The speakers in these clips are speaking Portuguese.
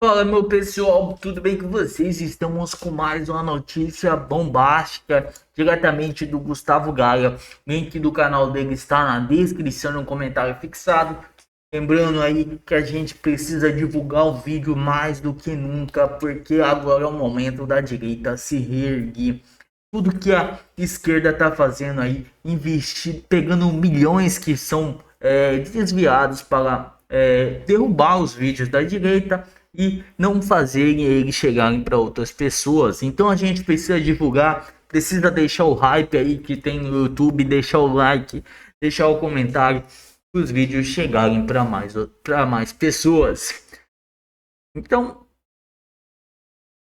Fala, meu pessoal, tudo bem com vocês? Estamos com mais uma notícia bombástica diretamente do Gustavo Gaia. Link do canal dele está na descrição, no comentário fixado. Lembrando aí que a gente precisa divulgar o vídeo mais do que nunca, porque agora é o momento da direita se reerguer. Tudo que a esquerda está fazendo aí, investir, pegando milhões que são desviados para derrubar os vídeos da direita e não fazerem eles chegarem para outras pessoas. Então a gente precisa divulgar, precisa deixar o hype aí que tem no YouTube, deixar o like, deixar o comentário, para os vídeos chegarem para mais pessoas. Então,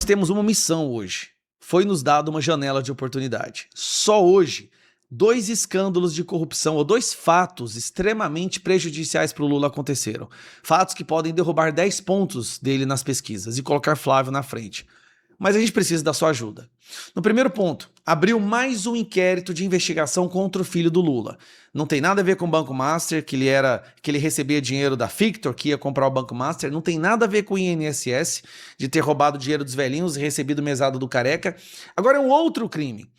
temos uma missão hoje. Foi nos dado uma janela de oportunidade. Só hoje, 2 escândalos de corrupção ou 2 fatos extremamente prejudiciais para o Lula aconteceram. Fatos que podem derrubar 10 pontos dele nas pesquisas e colocar Flávio na frente. Mas a gente precisa da sua ajuda. No primeiro ponto, abriu mais um inquérito de investigação contra o filho do Lula. Não tem nada a ver com o Banco Master, que ele recebia dinheiro da Victor, que ia comprar o Banco Master. Não tem nada a ver com o INSS, de ter roubado dinheiro dos velhinhos e recebido mesada do careca. Agora é um outro crime.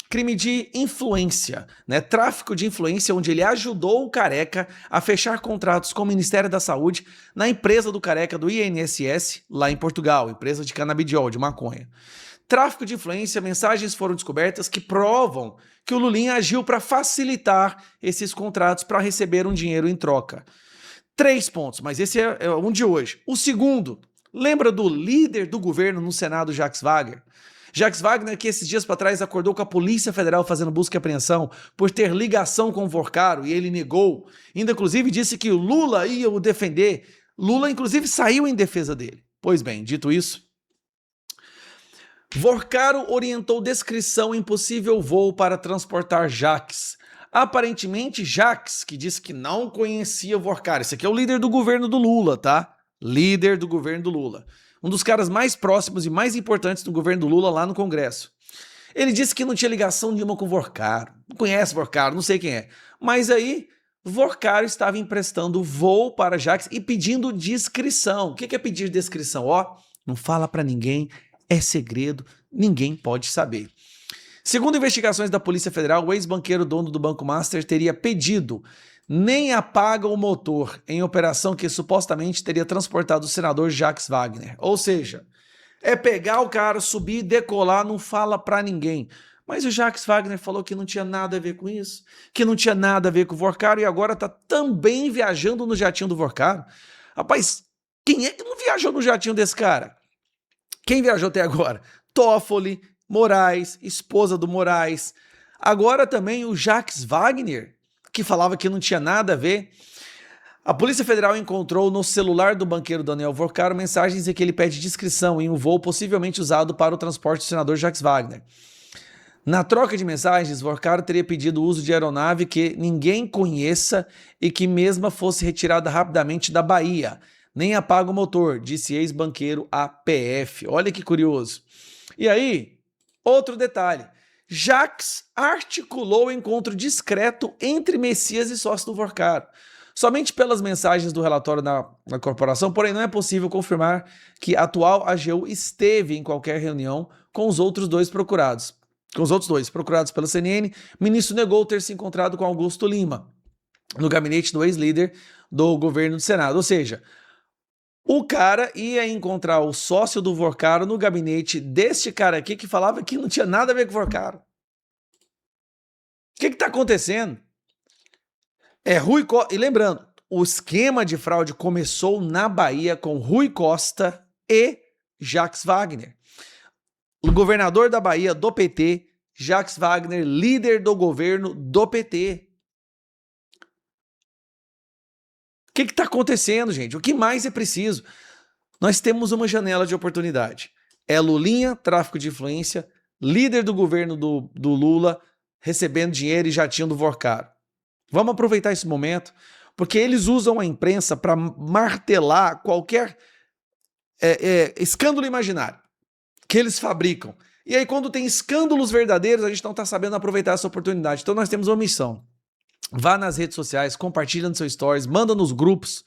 Crime de influência, né? Tráfico de influência, onde ele ajudou o Careca a fechar contratos com o Ministério da Saúde na empresa do Careca do INSS, lá em Portugal, empresa de canabidiol, de maconha. Tráfico de influência, mensagens foram descobertas que provam que o Lulinha agiu para facilitar esses contratos para receber um dinheiro em troca. 3 pontos, mas esse é um de hoje. O segundo, lembra do líder do governo no Senado, Jacques Wagner? Jacques Wagner, que esses dias para trás acordou com a Polícia Federal fazendo busca e apreensão por ter ligação com o Vorcaro e ele negou. Ainda, inclusive, disse que o Lula ia o defender. Lula, inclusive, saiu em defesa dele. Pois bem, dito isso, Vorcaro orientou descrição em possível voo para transportar Jacques. Aparentemente, Jacques, que disse que não conhecia Vorcaro. Esse aqui é o líder do governo do Lula, tá? Líder do governo do Lula. Um dos caras mais próximos e mais importantes do governo do Lula lá no Congresso. Ele disse que não tinha ligação nenhuma com o Vorcaro. Não conhece Vorcaro, não sei quem é. Mas aí, Vorcaro estava emprestando voo para Jacques e pedindo descrição. O que é pedir descrição? Ó, não fala para ninguém, é segredo, ninguém pode saber. Segundo investigações da Polícia Federal, o ex-banqueiro dono do Banco Master teria pedido nem apaga o motor em operação que supostamente teria transportado o senador Jacques Wagner. Ou seja, é pegar o cara, subir, decolar, não fala pra ninguém. Mas o Jacques Wagner falou que não tinha nada a ver com isso, que não tinha nada a ver com o Vorcaro e agora tá também viajando no jatinho do Vorcaro. Rapaz, quem é que não viajou no jatinho desse cara? Quem viajou até agora? Toffoli, Moraes, esposa do Moraes. Agora também o Jacques Wagner, que falava que não tinha nada a ver. A Polícia Federal encontrou no celular do banqueiro Daniel Vorcaro mensagens em que ele pede descrição em um voo possivelmente usado para o transporte do senador Jacques Wagner. Na troca de mensagens, Vorcaro teria pedido o uso de aeronave que ninguém conheça e que mesma fosse retirada rapidamente da Bahia. Nem apaga o motor, disse ex-banqueiro à PF. Olha que curioso. E aí, outro detalhe. Jacques articulou o encontro discreto entre Messias e sócio do Vorcaro. Somente pelas mensagens do relatório na corporação, porém não é possível confirmar que a atual AGU esteve em qualquer reunião com os outros dois procurados. Com os outros dois, procurados pela CNN, o ministro negou ter se encontrado com Augusto Lima, no gabinete do ex-líder do governo do Senado. Ou seja, o cara ia encontrar o sócio do Vorcaro no gabinete deste cara aqui que falava que não tinha nada a ver com o Vorcaro. O que está acontecendo? É Rui Costa. E lembrando, o esquema de fraude começou na Bahia com Rui Costa e Jacques Wagner. O governador da Bahia do PT, Jacques Wagner, líder do governo do PT. O que está acontecendo, gente? O que mais é preciso? Nós temos uma janela de oportunidade. É Lulinha, tráfico de influência, líder do governo do Lula, recebendo dinheiro e jatinho do Vorcaro. Vamos aproveitar esse momento, porque eles usam a imprensa para martelar qualquer escândalo imaginário que eles fabricam. E aí, quando tem escândalos verdadeiros, a gente não está sabendo aproveitar essa oportunidade. Então, nós temos uma missão. Vá nas redes sociais, compartilha nos seus stories, manda nos grupos.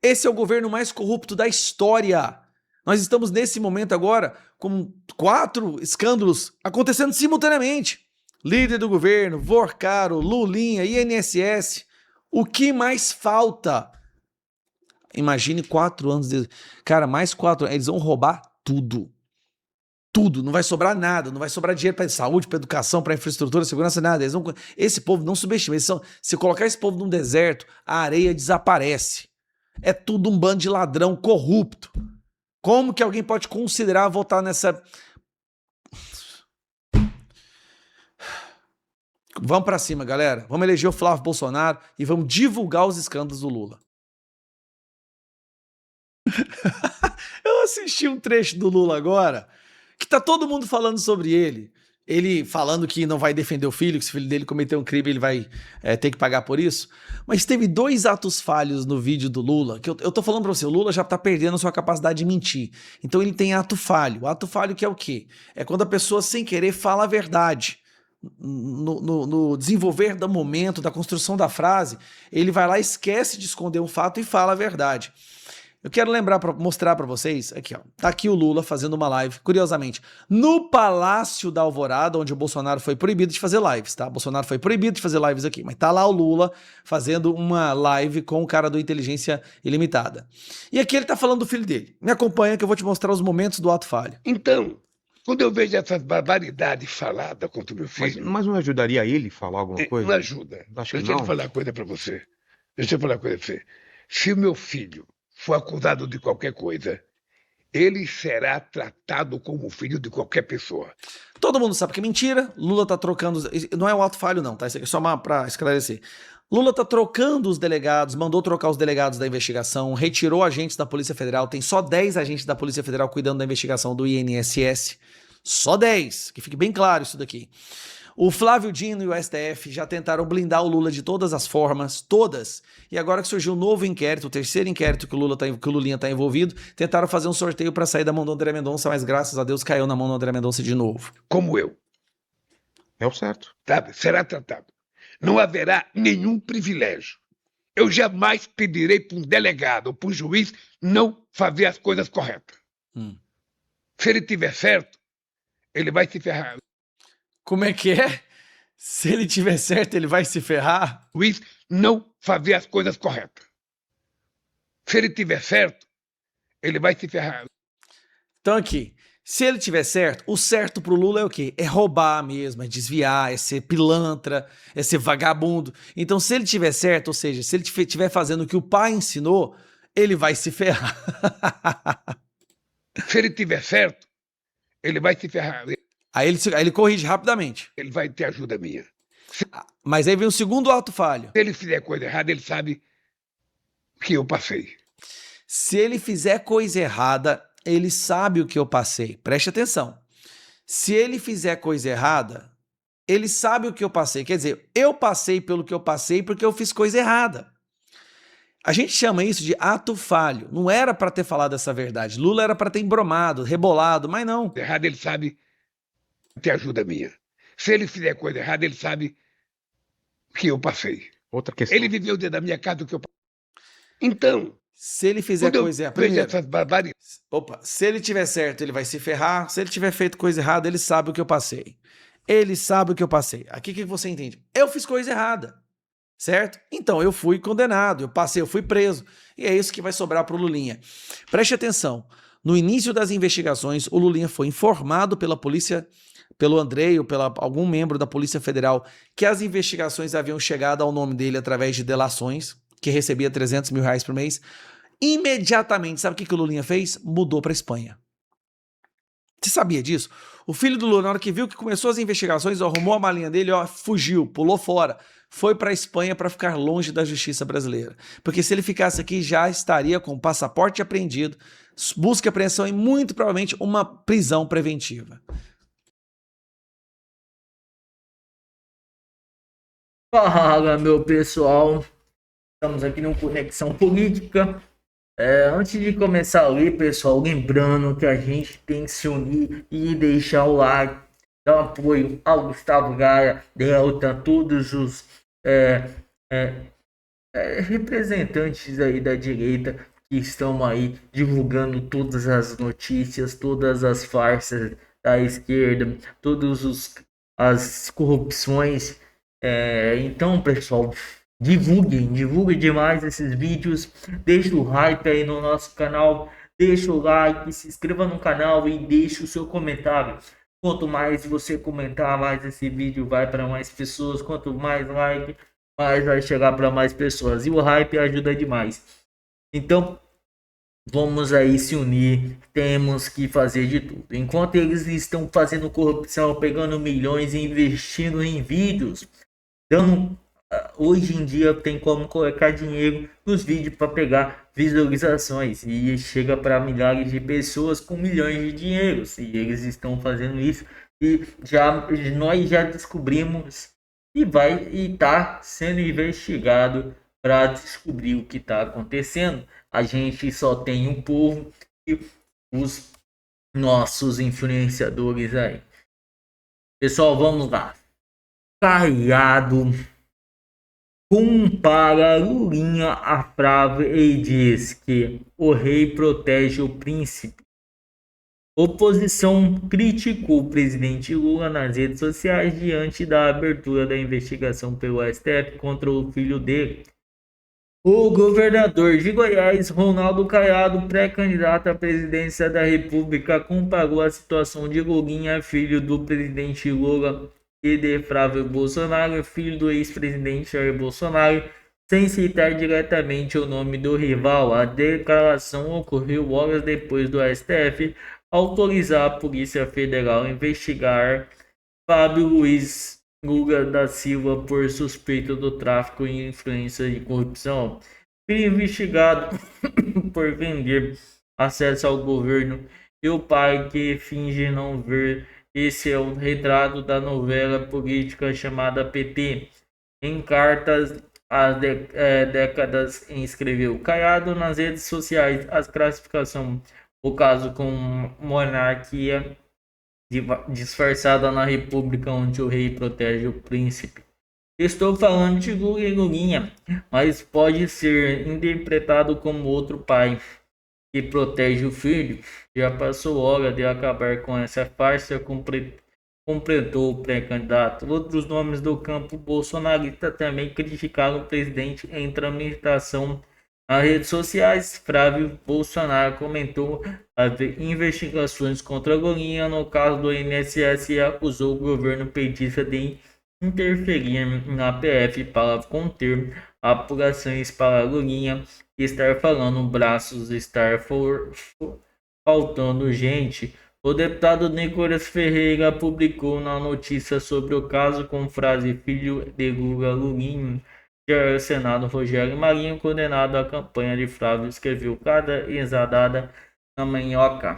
Esse é o governo mais corrupto da história. Nós estamos nesse momento agora com 4 escândalos acontecendo simultaneamente. Líder do governo, Vorcaro, Lulinha, INSS. O que mais falta? Imagine 4 anos de... Cara, mais 4 anos. Eles vão roubar tudo. Tudo. Não vai sobrar nada. Não vai sobrar dinheiro para saúde, para educação, para infraestrutura, segurança, nada. Eles não... Esse povo não subestima. Se colocar esse povo num deserto, a areia desaparece. É tudo um bando de ladrão corrupto. Como que alguém pode considerar votar nessa... Vamos pra cima, galera. Vamos eleger o Flávio Bolsonaro e vamos divulgar os escândalos do Lula. Eu assisti um trecho do Lula agora, que tá todo mundo falando sobre ele. Ele falando que não vai defender o filho, que se o filho dele cometer um crime, ele vai ter que pagar por isso. Mas teve 2 atos falhos no vídeo do Lula, que eu tô falando pra você, o Lula já tá perdendo a sua capacidade de mentir. Então ele tem ato falho. O ato falho que é o quê? É quando a pessoa, sem querer, fala a verdade. No desenvolver do momento, da construção da frase, ele vai lá, esquece de esconder um fato e fala a verdade. Eu quero mostrar para vocês, aqui ó, tá aqui o Lula fazendo uma live, curiosamente, no Palácio da Alvorada, onde o Bolsonaro foi proibido de fazer lives, tá? Bolsonaro foi proibido de fazer lives aqui, mas tá lá o Lula fazendo uma live com o cara do Inteligência Ilimitada. E aqui ele tá falando do filho dele. Me acompanha que eu vou te mostrar os momentos do ato falho. Então, quando eu vejo essas barbaridades faladas contra o meu filho... Mas não ajudaria ele falar alguma coisa? Não ajuda. Acho que Deixa eu não. falar uma coisa para você. Deixa eu falar uma coisa para você. Se o meu filho for acusado de qualquer coisa, ele será tratado como filho de qualquer pessoa. Todo mundo sabe que é mentira. Lula tá trocando... Não é um ato falho não, tá? Isso aqui é só para esclarecer. Lula tá trocando os delegados, mandou trocar os delegados da investigação, retirou agentes da Polícia Federal, tem só 10 agentes da Polícia Federal cuidando da investigação do INSS. Só 10, que fique bem claro isso daqui. O Flávio Dino e o STF já tentaram blindar o Lula de todas as formas, todas. E agora que surgiu um novo inquérito, o terceiro inquérito que o Lulinha tá envolvido, tentaram fazer um sorteio para sair da mão do André Mendonça, mas graças a Deus caiu na mão do André Mendonça de novo. Como eu. É o certo. Sabe? Será tratado. Não haverá nenhum privilégio. Eu jamais pedirei para um delegado ou para um juiz não fazer as coisas corretas. Se ele tiver certo, ele vai se ferrar. Como é que é? Se ele tiver certo, ele vai se ferrar? O juiz não fazer as coisas corretas. Se ele tiver certo, ele vai se ferrar. Então aqui, se ele tiver certo, o certo pro Lula é o quê? É roubar mesmo, é desviar, é ser pilantra, é ser vagabundo. Então se ele tiver certo, ou seja, se ele estiver fazendo o que o pai ensinou, ele vai se ferrar. Se ele tiver certo, ele vai se ferrar. Aí ele corrige rapidamente. Ele vai ter ajuda minha. Mas aí vem o segundo ato falho. Se ele fizer coisa errada, ele sabe que eu passei. Se ele fizer coisa errada, ele sabe o que eu passei. Preste atenção. Se ele fizer coisa errada, ele sabe o que eu passei. Quer dizer, eu passei pelo que eu passei porque eu fiz coisa errada. A gente chama isso de ato falho. Não era para ter falado essa verdade. Lula era para ter embromado, rebolado, mas não. Errado, ele sabe ter ajuda minha. Se ele fizer coisa errada, ele sabe que eu passei. Outra questão. Ele viveu dentro da minha casa do que eu passei. Então, se ele fizer coisa errada... Primeiro, essas barbaridades. Opa, se ele tiver certo, ele vai se ferrar. Se ele tiver feito coisa errada, ele sabe o que eu passei. Ele sabe o que eu passei. Aqui o que você entende? Eu fiz coisa errada. Certo? Então eu fui condenado, eu fui preso. E é isso que vai sobrar pro Lulinha. Preste atenção. No início das investigações, o Lulinha foi informado pela polícia, pelo Andrei ou pela algum membro da Polícia Federal, que as investigações haviam chegado ao nome dele através de delações, que recebia 300 mil reais por mês. Imediatamente, sabe o que o Lulinha fez? Mudou para Espanha. Você sabia disso? O filho do Lula, na hora que viu que começou as investigações, arrumou a malinha dele, fugiu, pulou fora. Foi para a Espanha para ficar longe da justiça brasileira. Porque se ele ficasse aqui, já estaria com o passaporte apreendido, busca e apreensão e muito provavelmente uma prisão preventiva. Fala, meu pessoal. Estamos aqui no Conexão Política. Antes de começar a ler, pessoal, lembrando que a gente tem que se unir e deixar o like, dar apoio ao Gustavo Gaia, Delta, todos os representantes aí da direita que estão aí divulgando todas as notícias, todas as farsas da esquerda, todas as corrupções. Então, pessoal, divulguem demais esses vídeos, deixa o hype aí no nosso canal, deixa o like, se inscreva no canal e deixe o seu comentário. Quanto mais você comentar, mais esse vídeo vai para mais pessoas, quanto mais like, mais vai chegar para mais pessoas, e o hype ajuda demais. Então, vamos aí se unir, temos que fazer de tudo. Enquanto eles estão fazendo corrupção, pegando milhões e investindo em vídeos, hoje em dia tem como colocar dinheiro nos vídeos para pegar visualizações e chega para milhares de pessoas com milhões de dinheiros, e eles estão fazendo isso, e nós já descobrimos e está sendo investigado para descobrir o que está acontecendo. A gente só tem um povo e os nossos influenciadores aí. Pessoal, vamos lá. Caiado compara Lulinha a Flávio e diz que o rei protege o príncipe. Oposição criticou o presidente Lula nas redes sociais diante da abertura da investigação pelo STF contra o filho dele. O governador de Goiás, Ronaldo Caiado, pré-candidato à presidência da República, comparou a situação de Lulinha, filho do presidente Lula, e de Flávio Bolsonaro, filho do ex-presidente Jair Bolsonaro, sem citar diretamente o nome do rival. A declaração ocorreu horas depois do STF autorizar a Polícia Federal a investigar Fábio Luiz Lula da Silva por suspeita do tráfico e influência de corrupção. Foi investigado por vender acesso ao governo e o pai que finge não ver. Esse é o retrato da novela política chamada PT. Em cartas há décadas, escreveu Caiado nas redes sociais a classificação, o caso com monarquia disfarçada na república onde o rei protege o príncipe. Estou falando de Lula e Lulinha, mas pode ser interpretado como outro pai que protege o filho. Já passou hora de acabar com essa farsa, completou o pré-candidato. Outros nomes do campo bolsonarista também criticaram o presidente em tramitação nas redes sociais. Flávio Bolsonaro comentou as investigações contra Lulinha no caso do INSS e acusou o governo petista de interferir na PF para conter apurações para Lulinha estar falando braços, estar faltando gente. O deputado Nicolas Ferreira publicou na notícia sobre o caso com frase filho de Lula, Lulinha. Já o Senado Rogério Marinho, condenado à campanha de Flávio, escreveu cada exadada na manhoca.